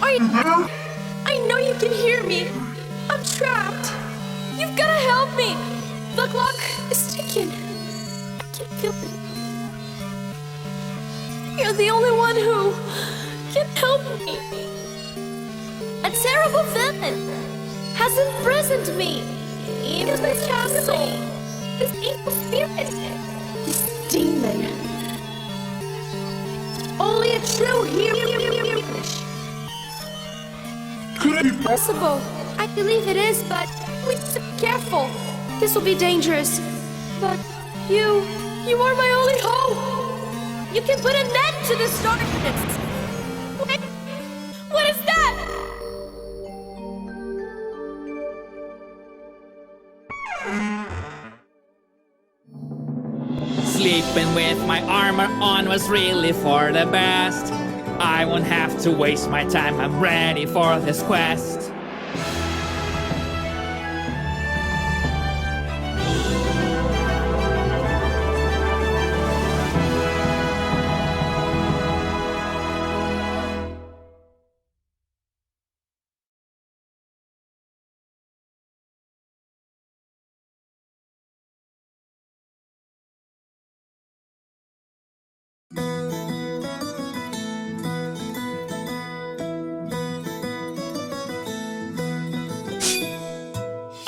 I know you can hear me. I'm trapped. You've gotta help me. The clock is ticking. I can feel it. You're the only one who can help me. A terrible villain has imprisoned me in the castle. This evil spirit, this demon. Only a true hero. Could it be Possible. I believe it is, but please be careful. This will be dangerous. But you are my only hope. You can put an end to this darkness. Wait, what is that? Sleeping with my armor on was really for the best. I won't have to waste my time, I'm ready for this quest.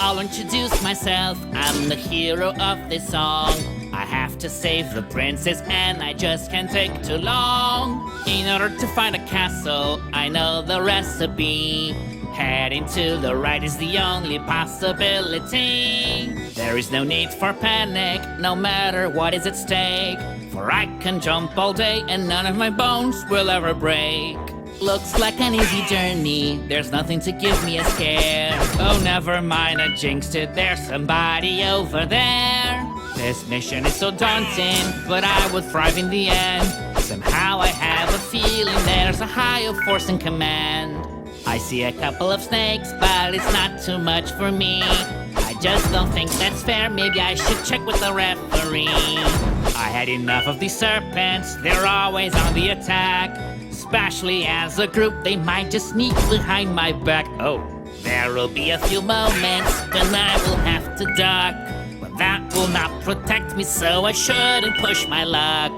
I'll introduce myself, I'm the hero of this song. I have to save the princess and I just can't take too long. In order to find a castle, I know the recipe. Heading to the right is the only possibility. There is no need for panic, no matter what is at stake. For I can jump all day and none of my bones will ever break. Looks like an easy journey, there's nothing to give me a scare. Oh, never mind, I jinxed it, there's somebody over there. This mission is so daunting, but I will thrive in the end. Somehow I have a feeling there's a higher force in command. I see a couple of snakes, but it's not too much for me. I just don't think that's fair, maybe I should check with the referee. I had enough of these serpents, they're always on the attack. Especially as a group, they might just sneak behind my back. Oh, there will be a few moments when I will have to duck, but that will not protect me, so I shouldn't push my luck.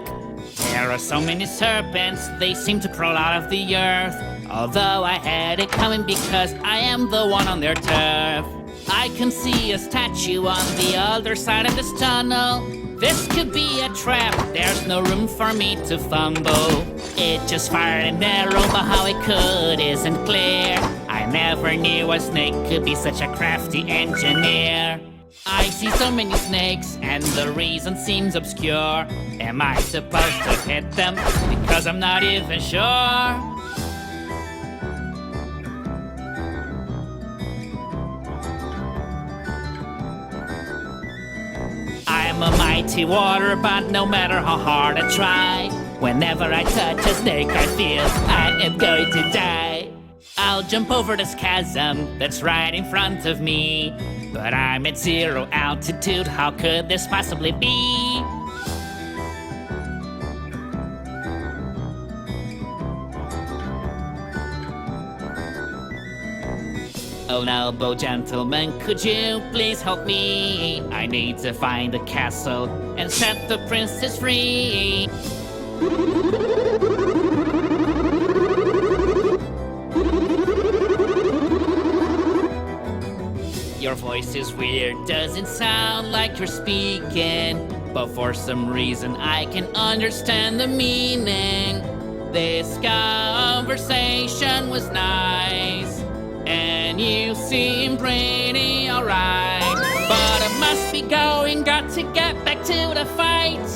There are so many serpents, they seem to crawl out of the earth. Although I had it coming because I am the one on their turf. I can see a statue on the other side of this tunnel. This could be a trap, there's no room for me to fumble. It just fired an arrow, but how it could isn't clear. I never knew a snake could be such a crafty engineer. I see so many snakes, and the reason seems obscure. Am I supposed to hit them? Because I'm not even sure. I'm a mighty water, but no matter how hard I try, whenever I touch a snake, I feel I am going to die. I'll jump over this chasm that's right in front of me, but I'm at 0 altitude, how could this possibly be? Oh, noble gentlemen, could you please help me? I need to find the castle and set the princess free. Your voice is weird, doesn't sound like you're speaking, but for some reason I can understand the meaning. This conversation was nice, and you seem pretty alright. But I must be going, got to get back to the fight.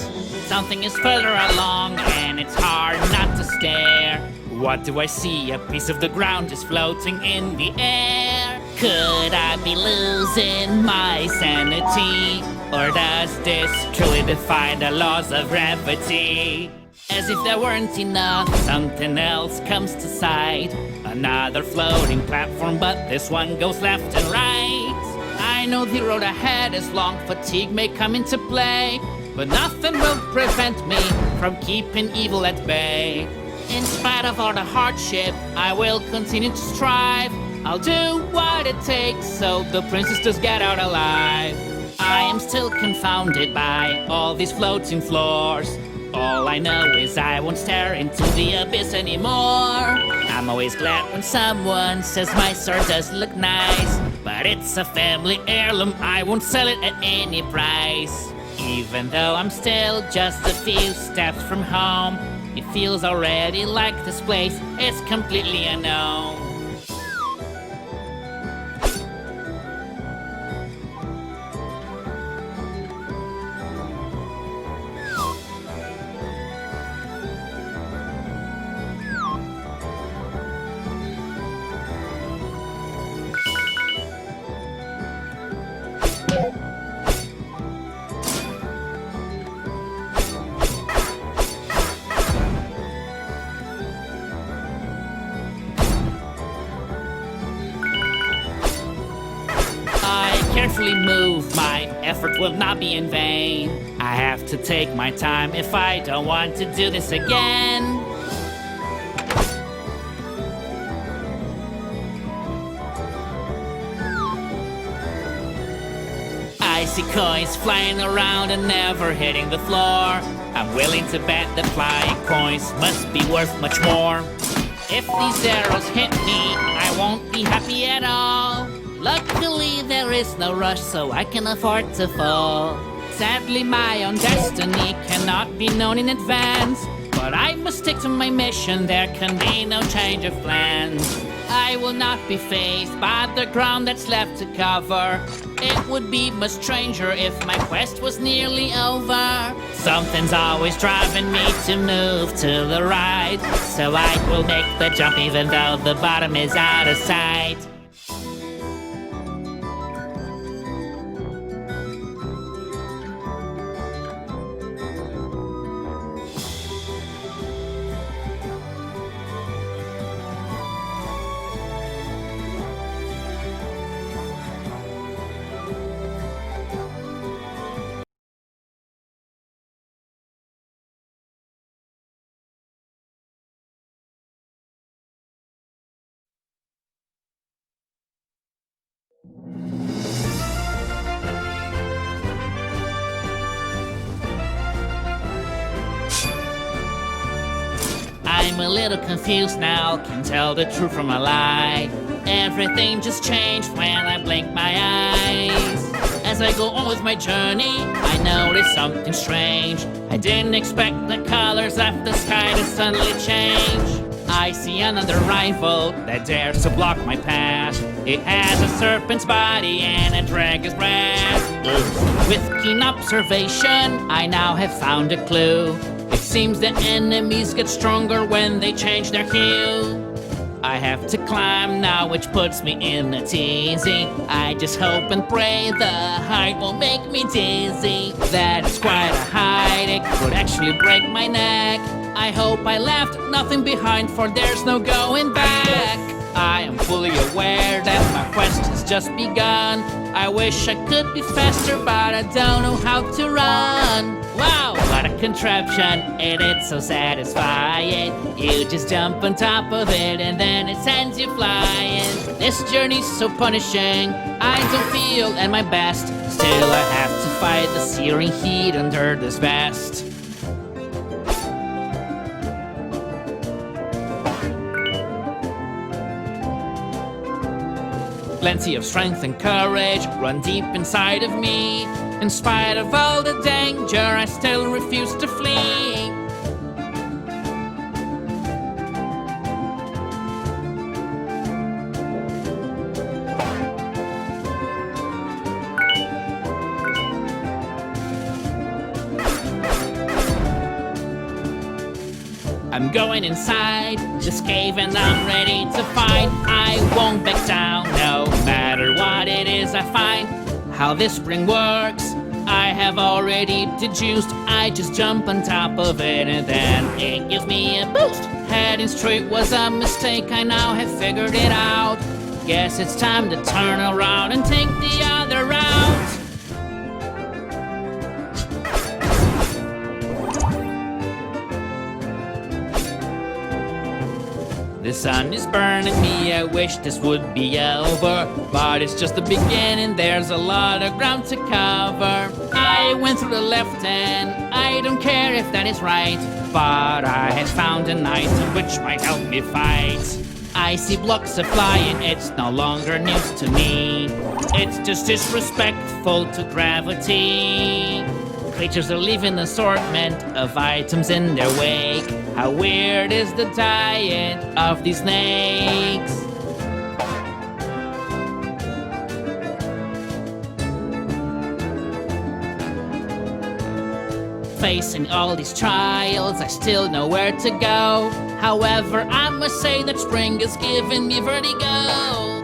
Something is further along, and it's hard not to stare. What do I see? A piece of the ground is floating in the air. Could I be losing my sanity? Or does this truly defy the laws of gravity? As if there weren't enough, something else comes to sight. Another floating platform, but this one goes left and right. I know the road ahead is long, fatigue may come into play, but nothing will prevent me from keeping evil at bay. In spite of of all the hardship, I will continue to strive. I'll do what it takes so the princess does get out alive. I am still confounded by all these floating floors. All I know is I won't stare into the abyss anymore. I'm always glad when someone says my sword does look nice, but it's a family heirloom, I won't sell it at any price. Even though I'm still just a few steps from home, it feels already like this place is completely unknown. Carefully move, my effort will not be in vain. I have to take my time if I don't want to do this again. I see coins flying around and never hitting the floor. I'm willing to bet that flying coins must be worth much more. If these arrows hit me, I won't be happy at all. Luckily, there is no rush, so I can afford to fall. Sadly, my own destiny cannot be known in advance, but I must stick to my mission, there can be no change of plans. I will not be faced by the ground that's left to cover. It would be much stranger if my quest was nearly over. Something's always driving me to move to the right, so I will make the jump even though the bottom is out of sight. I'm a little confused now, can't tell the truth from a lie. Everything just changed when I blink my eyes. As I go on with my journey, I notice something strange. I didn't expect the colors of the sky to suddenly change. I see another rival that dares to block my path. It has a serpent's body and a dragon's breath. With keen observation, I now have found a clue. It seems the enemies get stronger when they change their hue. I have to climb now, which puts me in a tizzy. I just hope and pray the height won't make me dizzy. That is quite a height, it could actually break my neck. I hope I left nothing behind, for there's no going back. I am fully aware that my quest has just begun. I wish I could be faster, but I don't know how to run. Wow, what a contraption, it's so satisfying. You just jump on top of it and then it sends you flying. This journey's so punishing, I don't feel at my best. Still I have to fight the searing heat under this vest. Plenty of strength and courage run deep inside of me. In spite of all the danger, I still refuse to flee. I'm going inside this cave and I'm ready to fight. I won't back down no matter what it is I find. How this spring works, I have already deduced. I just jump on top of it and then it gives me a boost. Heading straight was a mistake, I now have figured it out. Guess it's time to turn around and take the other route. The sun is burning me, I wish this would be over. But it's just the beginning, there's a lot of ground to cover. I went through the left and I don't care if that is right, but I have found an item which might help me fight. I see blocks are flying, it's no longer news to me. It's just disrespectful to gravity. Creatures are leaving assortment of items in their wake. How weird is the diet of these snakes? Facing all these trials, I still know where to go. However, I must say that spring is giving me vertigo.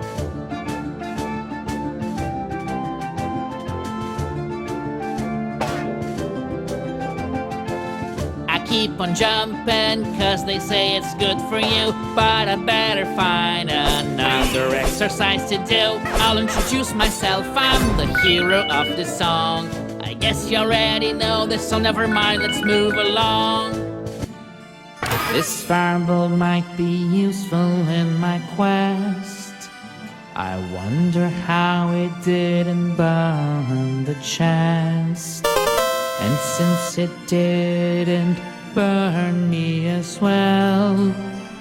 Keep on jumping, cause they say it's good for you. But I better find another exercise to do. I'll introduce myself, I'm the hero of this song. I guess you already know this, so never mind, let's move along. This fireball might be useful in my quest. I wonder how it didn't burn the chest. And since it didn't burn me as well,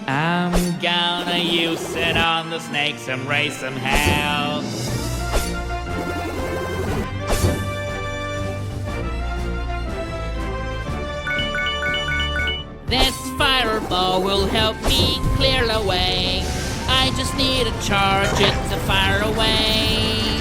I'm gonna use it on the snakes and raise some hell. This fireball will help me clear the way. I just need to charge it to fire away.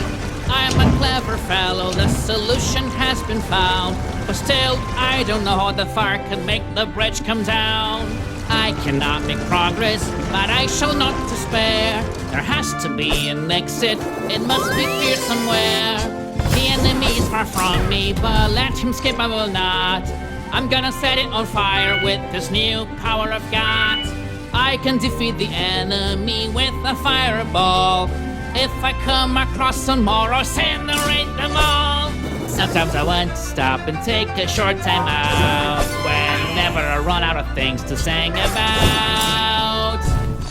I'm a clever fellow, the solution has been found. But still, I don't know how the fire can make the bridge come down. I cannot make progress, but I shall not despair. There has to be an exit, it must be here somewhere. The enemy is far from me, but let him skip, I will not. I'm gonna set it on fire with this new power I've got. I can defeat the enemy with a fireball. If I come across some more, I'll incinerate them all. Sometimes I want to stop and take a short time out whenever I run out of things to sing about.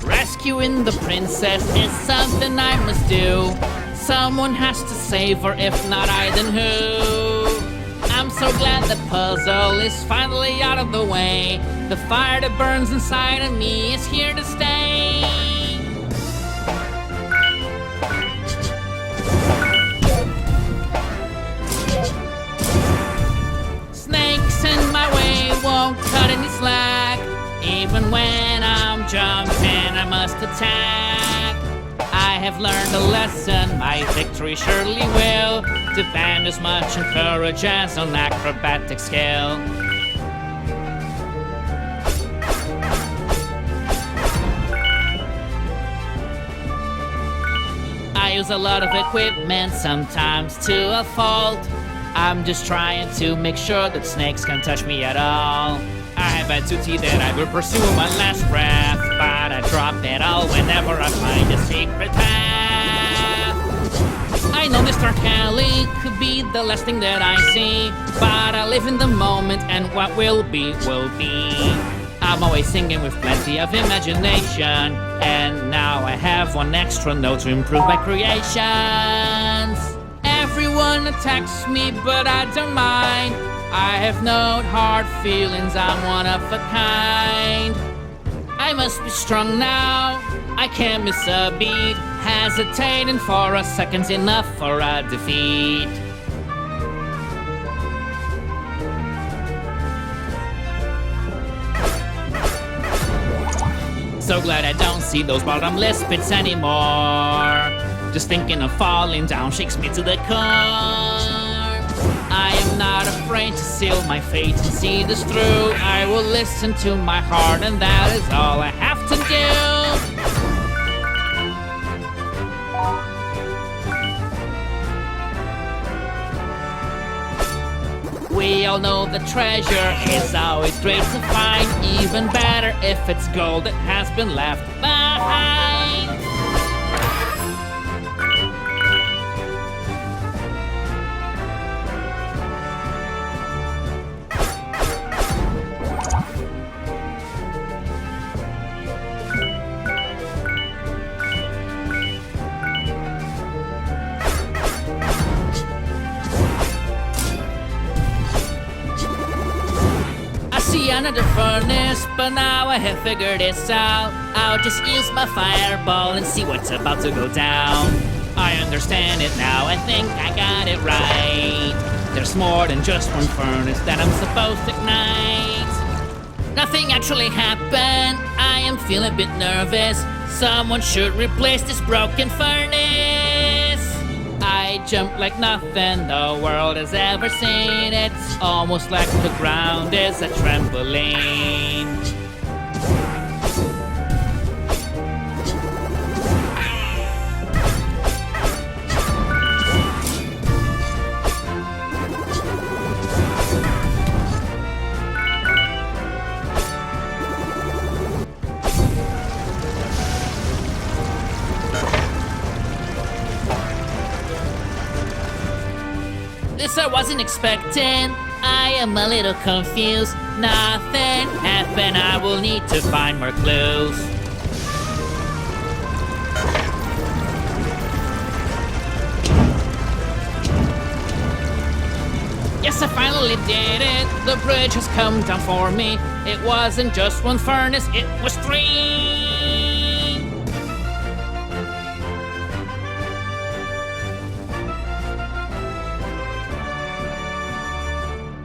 Rescuing the princess is something I must do. Someone has to save her, if not I, then who? I'm so glad the puzzle is finally out of the way. The fire that burns inside of me is here to stay. Snakes in my way won't cut any slack. Even when I'm jumping, I must attack. I have learned a lesson, my victory surely will depend as much on courage as on acrobatic skill. I use a lot of equipment, sometimes to a fault. I'm just trying to make sure that snakes can't touch me at all. I have a duty that I will pursue my last breath, but I drop it all whenever I find a secret path. I know this dark alley could be the last thing that I see, but I live in the moment and what will be, will be. I'm always singing with plenty of imagination, and now I have one extra note to improve my creations. Everyone attacks me, but I don't mind. I have no hard feelings, I'm one of a kind. I must be strong now, I can't miss a beat. Hesitating for a second's enough for a defeat. So glad I don't see those bottomless pits anymore. Just thinking of falling down shakes me to the core. I am not afraid to seal my fate and see this through. I will listen to my heart and that is all I have to do. We all know the treasure is always great to find. Even better if it's gold that has been left behind. another furnace, but now I have figured this out. I'll just use my fireball and see what's about to go down. I understand it now, I think I got it right. There's more than just one furnace that I'm supposed to ignite. Nothing actually happened, I am feeling a bit nervous. Someone should replace this broken furnace. I jump like nothing the world has ever seen. It's almost like the ground is a trampoline. This I wasn't expecting. I am a little confused. Nothing happened. I will need to find more clues. Yes, I finally did it. The bridge has come down for me. It wasn't just one furnace, it was 3.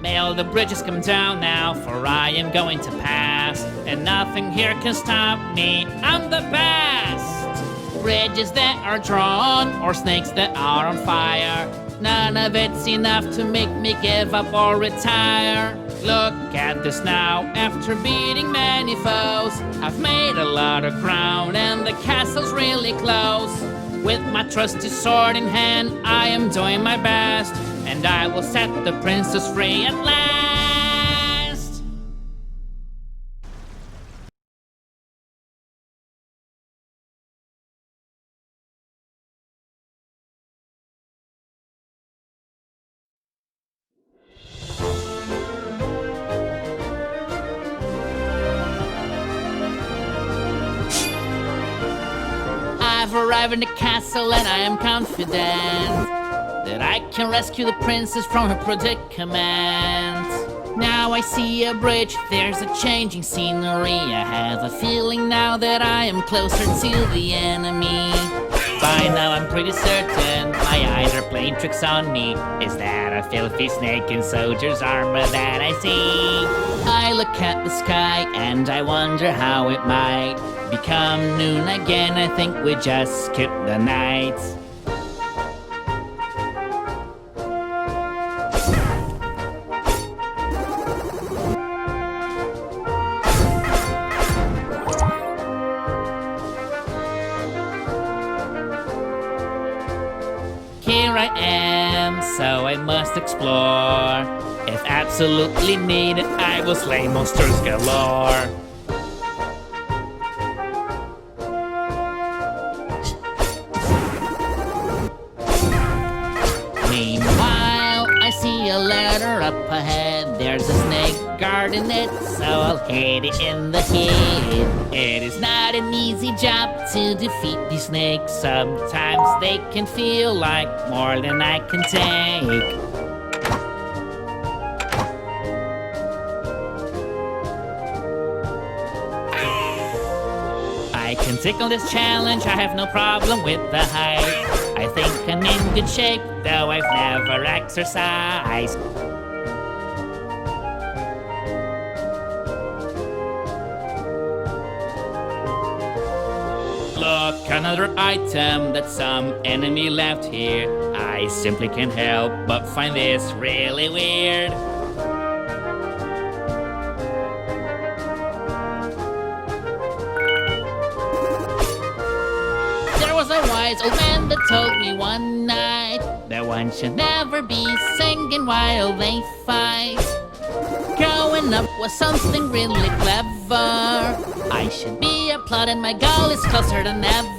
May all the bridges come down now, for I am going to pass, and nothing here can stop me. I'm the best! Bridges that are drawn, or snakes that are on fire, none of it's enough to make me give up or retire. Look at this now, after beating many foes, I've made a lot of ground and the castle's really close. With my trusty sword in hand, I am doing my best, and I will set the princess free at last. I've arrived in the castle and I am confident that I can rescue the princess from her predicament. Now I see a bridge, there's a changing scenery. I have a feeling now that I am closer to the enemy. By now I'm pretty certain my eyes are playing tricks on me. Is that a filthy snake in soldier's armor that I see? I look at the sky and I wonder how it might become noon again. I think we just skipped the night. Here I am, so I must explore. If absolutely needed, I will slay monsters galore. Meanwhile, I see a ladder up ahead. There's a snake guarding it, so I'll hit it in the head. It is not an easy job to defeat these snakes. Sometimes they can feel like more than I can take. I can tackle this challenge, I have no problem with the height. I think I'm in good shape, though I've never exercised. Look, another item that some enemy left here. I simply can't help but find this really weird. There was a wise old man that told me one night that one should never be singing while they fight. Growing up was something really clever. I should be applauded, my goal is closer than ever.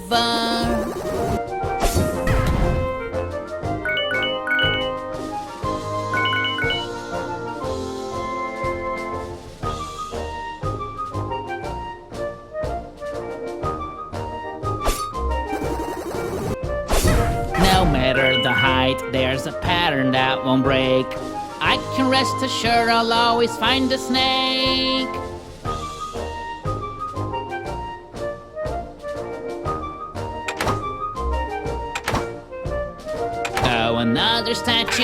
No matter the height, there's a pattern that won't break. I can rest assured I'll always find a snake. Oh, another statue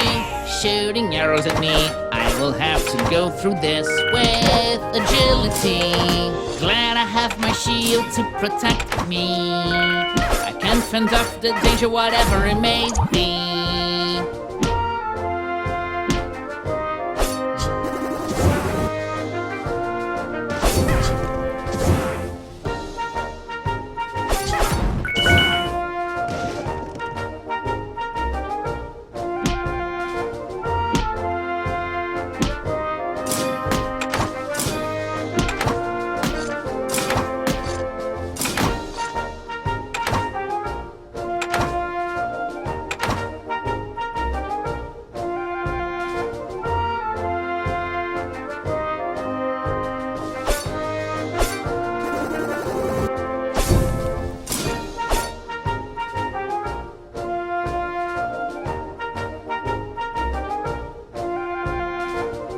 shooting arrows at me. I will have to go through this with agility. Glad I have my shield to protect me. I can fend off the danger, whatever it may be.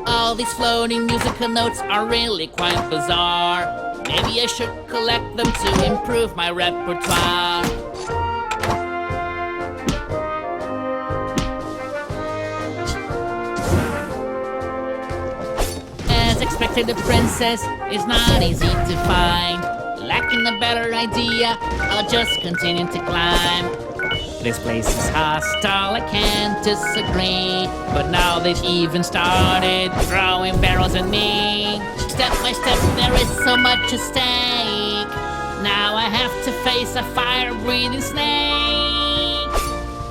All these floating musical notes are really quite bizarre. Maybe I should collect them to improve my repertoire. As expected, the princess is not easy to find. Lacking a better idea, I'll just continue to climb. This place is hostile, I can't disagree. But now they've even started throwing barrels at me. Step by step, there is so much at stake. Now I have to face a fire-breathing snake.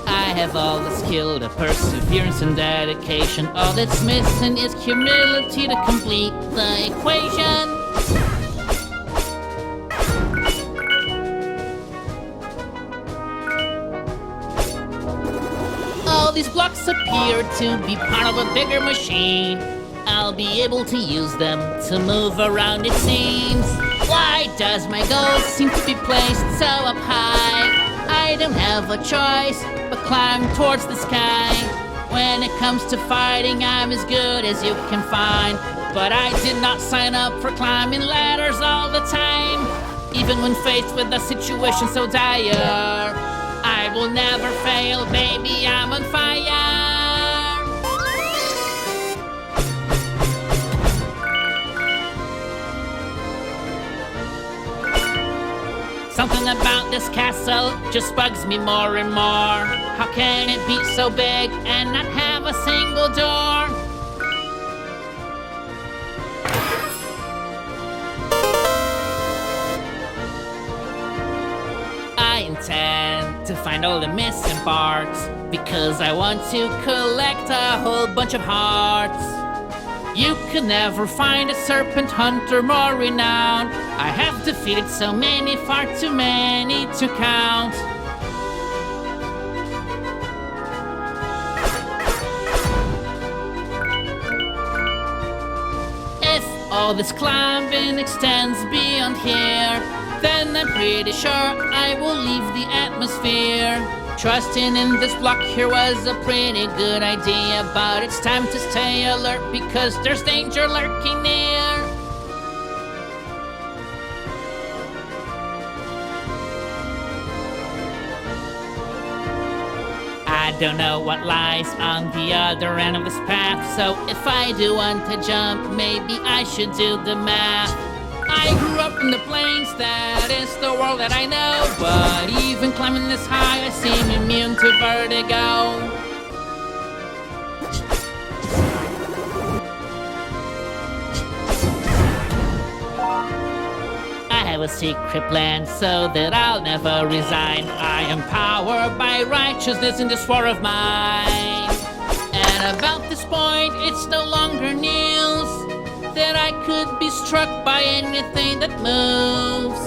I have all the skill, the perseverance and dedication. All that's missing is humility to complete the equation. All these blocks appear to be part of a bigger machine. I'll be able to use them to move around, it seems. Why does my goal seem to be placed so up high? I don't have a choice but climb towards the sky. When it comes to fighting, I'm as good as you can find. But I did not sign up for climbing ladders all the time. Even when faced with a situation so dire, I will never fail, baby, I'm on fire. Something about this castle just bugs me more and more. How can it be so big and not have a single door? I intend to find all the missing parts because I want to collect a whole bunch of hearts. You could never find a serpent hunter more renowned. I have defeated so many, far too many to count. If all this climbing extends beyond here, then I'm pretty sure I will leave the atmosphere. Trusting in this block here was a pretty good idea, but it's time to stay alert because there's danger lurking near. I don't know what lies on the other end of this path, so if I do want to jump, maybe I should do the math. I grew up in the plains, that is the world that I know. But even climbing this high, I seem immune to vertigo. I have a secret plan so that I'll never resign. I am powered by righteousness in this war of mine. And about this point, it's no longer news that I could be struck by anything that moves.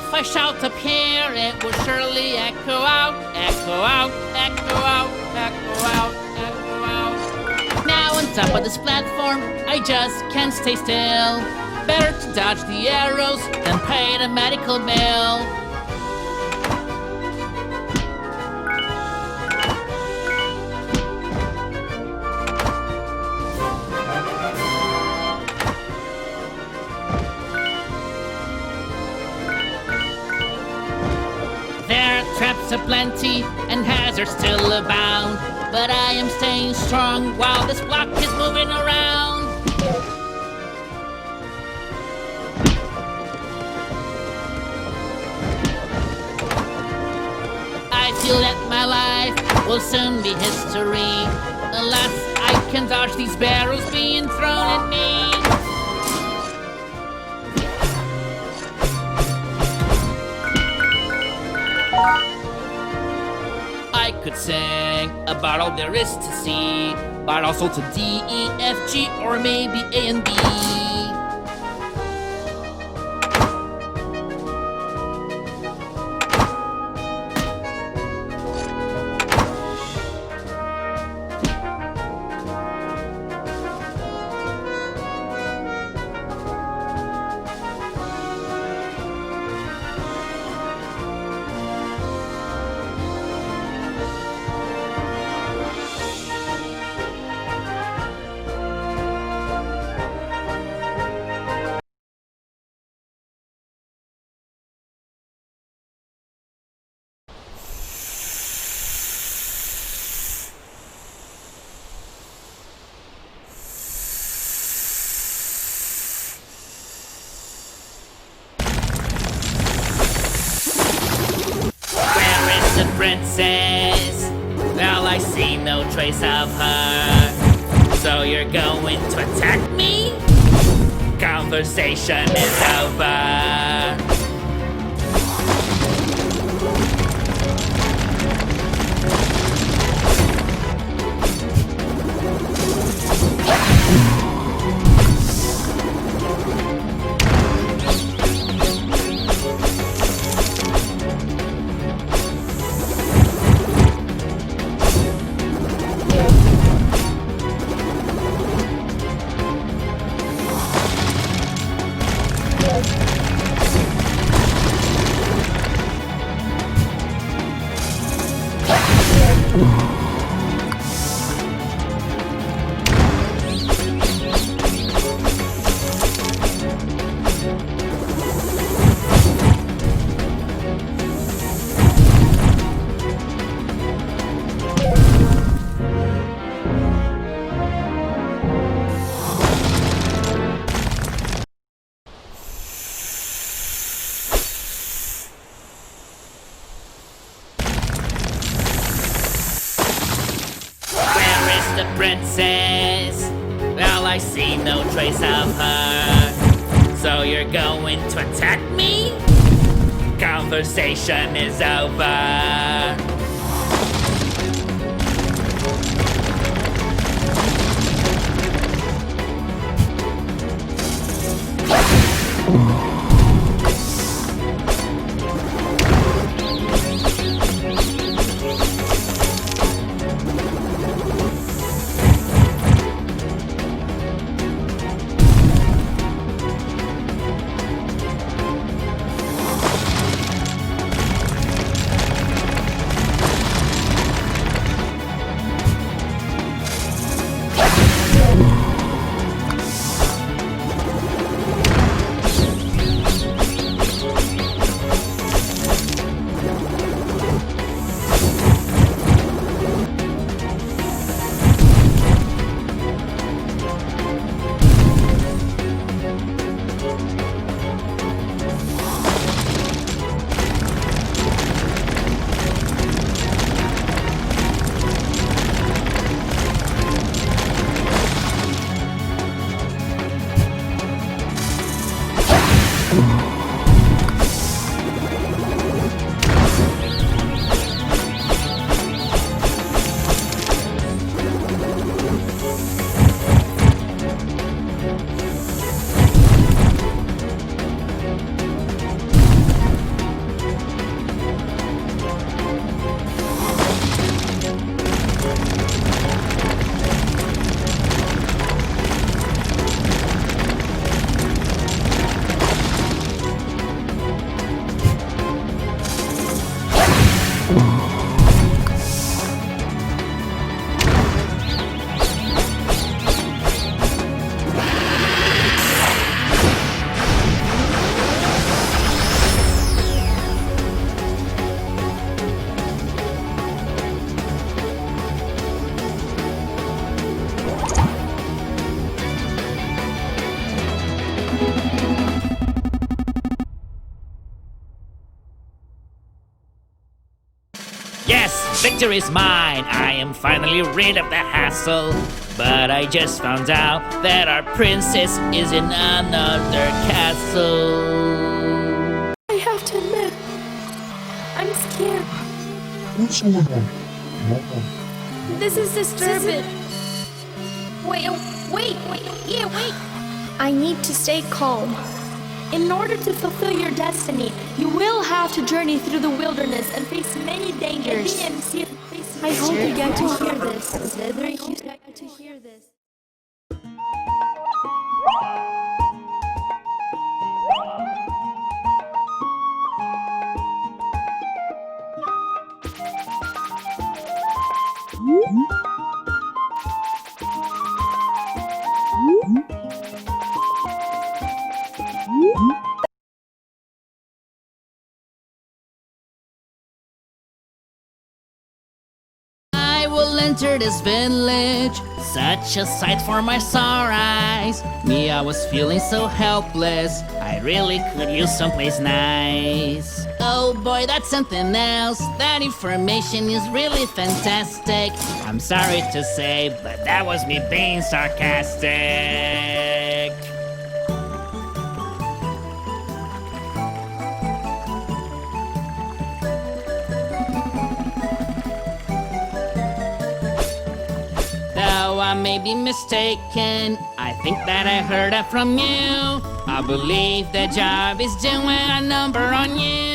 If I shout up here, it will surely echo out, echo out, echo out, echo out, echo out. Now on top of this platform, I just can't stay still. Better to dodge the arrows than pay the medical bill. There are traps aplenty and hazards still abound, but I am staying strong while this block is moving around. I feel that my life will soon be history, unless I can dodge these barrels being thrown at me. I could sing about all there is to see, but also to D, E, F, G, or maybe A and B. Princess, well, I see no trace of her. So you're going to attack me? Conversation is over. The princess, well, I see no trace of her. So you're going to attack me? Conversation is over. victory is mine. I am finally rid of the hassle. But I just found out that our princess is in another castle. I have to admit, I'm scared. What's going on? This is disturbing. Wait. I need to stay calm. In order to fulfill your destiny, you will have to journey through the wilderness and face many dangers. I hope you get to hear this. I will enter this village, such a sight for my sore eyes. Me, I was feeling so helpless, I really could use someplace nice. Oh boy, that's something else, that information is really fantastic. I'm sorry to say, but that was me being sarcastic. Though I may be mistaken, I think that I heard that from you. I believe the job is doing a number on you.